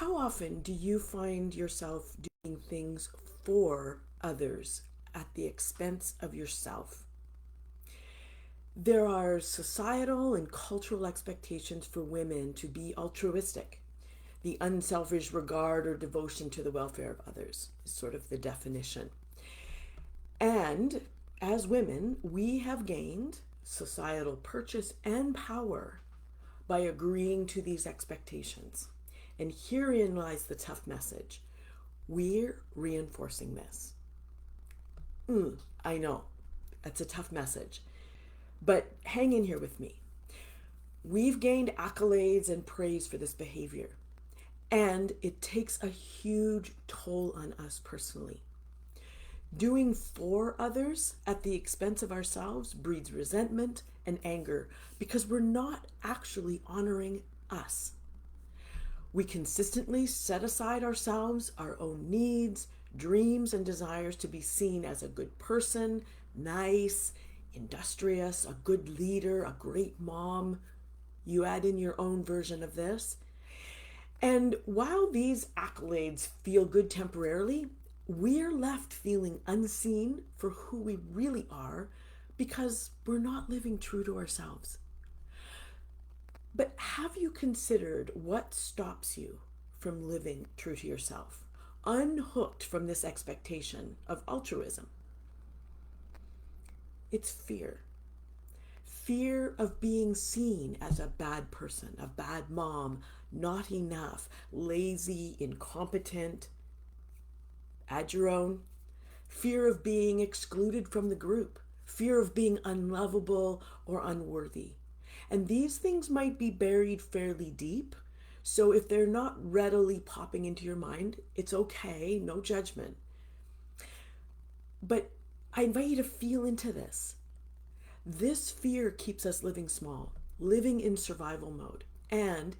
How often do you find yourself doing things for others at the expense of yourself? There are societal and cultural expectations for women to be altruistic. The unselfish regard or devotion to the welfare of others is sort of the definition. And as women, we have gained societal purchase and power by agreeing to these expectations. And herein lies the tough message. We're reinforcing this. I know, that's a tough message. But hang in here with me. We've gained accolades and praise for this behavior, and it takes a huge toll on us personally. Doing for others at the expense of ourselves breeds resentment and anger because we're not actually honoring us. We consistently set aside ourselves, our own needs, dreams, and desires to be seen as a good person, nice, industrious, a good leader, a great mom. You add in your own version of this. And while these accolades feel good temporarily, we're left feeling unseen for who we really are because we're not living true to ourselves. But have you considered what stops you from living true to yourself, unhooked from this expectation of altruism? It's fear. Fear of being seen as a bad person, a bad mom, not enough, lazy, incompetent. Add your own. Fear of being excluded from the group. Fear of being unlovable or unworthy. And these things might be buried fairly deep. So if they're not readily popping into your mind, it's okay, no judgment. But I invite you to feel into this. This fear keeps us living small, living in survival mode, and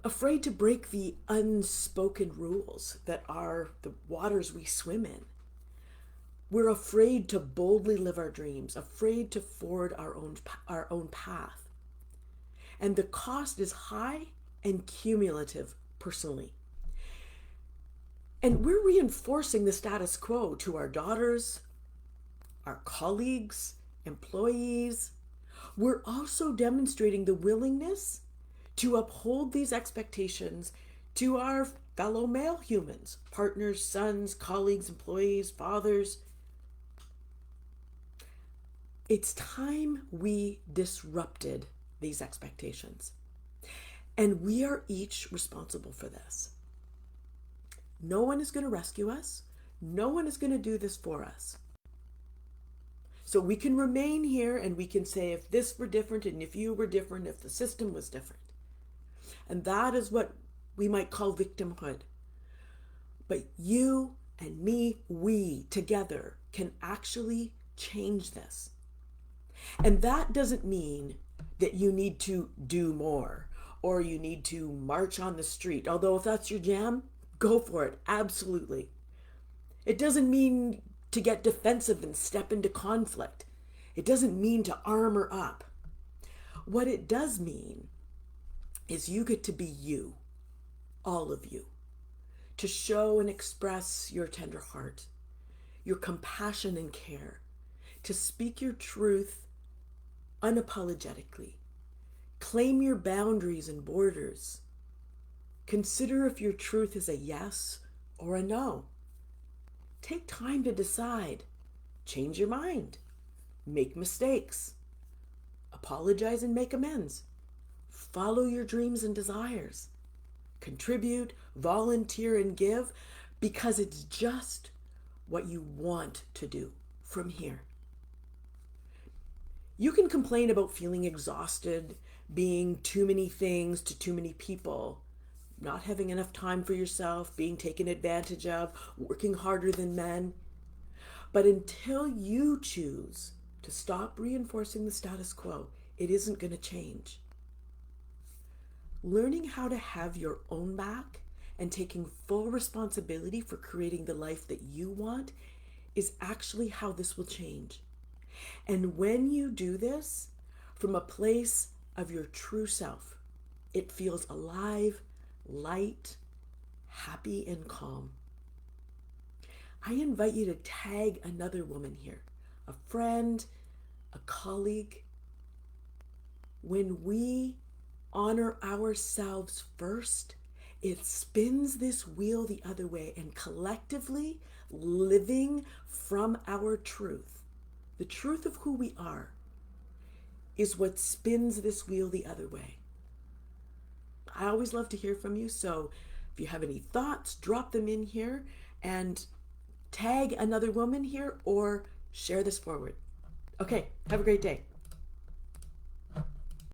afraid to break the unspoken rules that are the waters we swim in. We're afraid to boldly live our dreams, afraid to forward our own path. And the cost is high and cumulative personally. And we're reinforcing the status quo to our daughters, our colleagues, employees. We're also demonstrating the willingness to uphold these expectations to our fellow male humans, partners, sons, colleagues, employees, fathers. It's time we disrupted these expectations. And we are each responsible for this. No one is going to rescue us. No one is going to do this for us. So we can remain here and we can say if this were different and if you were different, if the system was different. And that is what we might call victimhood. But you and me, we together can actually change this. And that doesn't mean that you need to do more or you need to march on the street. Although if that's your jam, go for it. Absolutely. It doesn't mean to get defensive and step into conflict. It doesn't mean to armor up. What it does mean is you get to be you, all of you, to show and express your tender heart, your compassion and care, to speak your truth unapologetically, claim your boundaries and borders. Consider if your truth is a yes or a no. Take time to decide. Change your mind. Make mistakes. Apologize and make amends. Follow your dreams and desires. Contribute, volunteer, and give because it's just what you want to do from here. You can complain about feeling exhausted, being too many things to too many people, not having enough time for yourself, being taken advantage of, working harder than men. But until you choose to stop reinforcing the status quo, it isn't going to change. Learning how to have your own back and taking full responsibility for creating the life that you want is actually how this will change. And when you do this from a place of your true self, it feels alive, light, happy, and calm. I invite you to tag another woman here, a friend, a colleague. When we honor ourselves first, it spins this wheel the other way, and collectively living from our truth, the truth of who we are, is what spins this wheel the other way. I always love to hear from you, so if you have any thoughts, drop them in here and tag another woman here or share this forward. Okay, have a great day.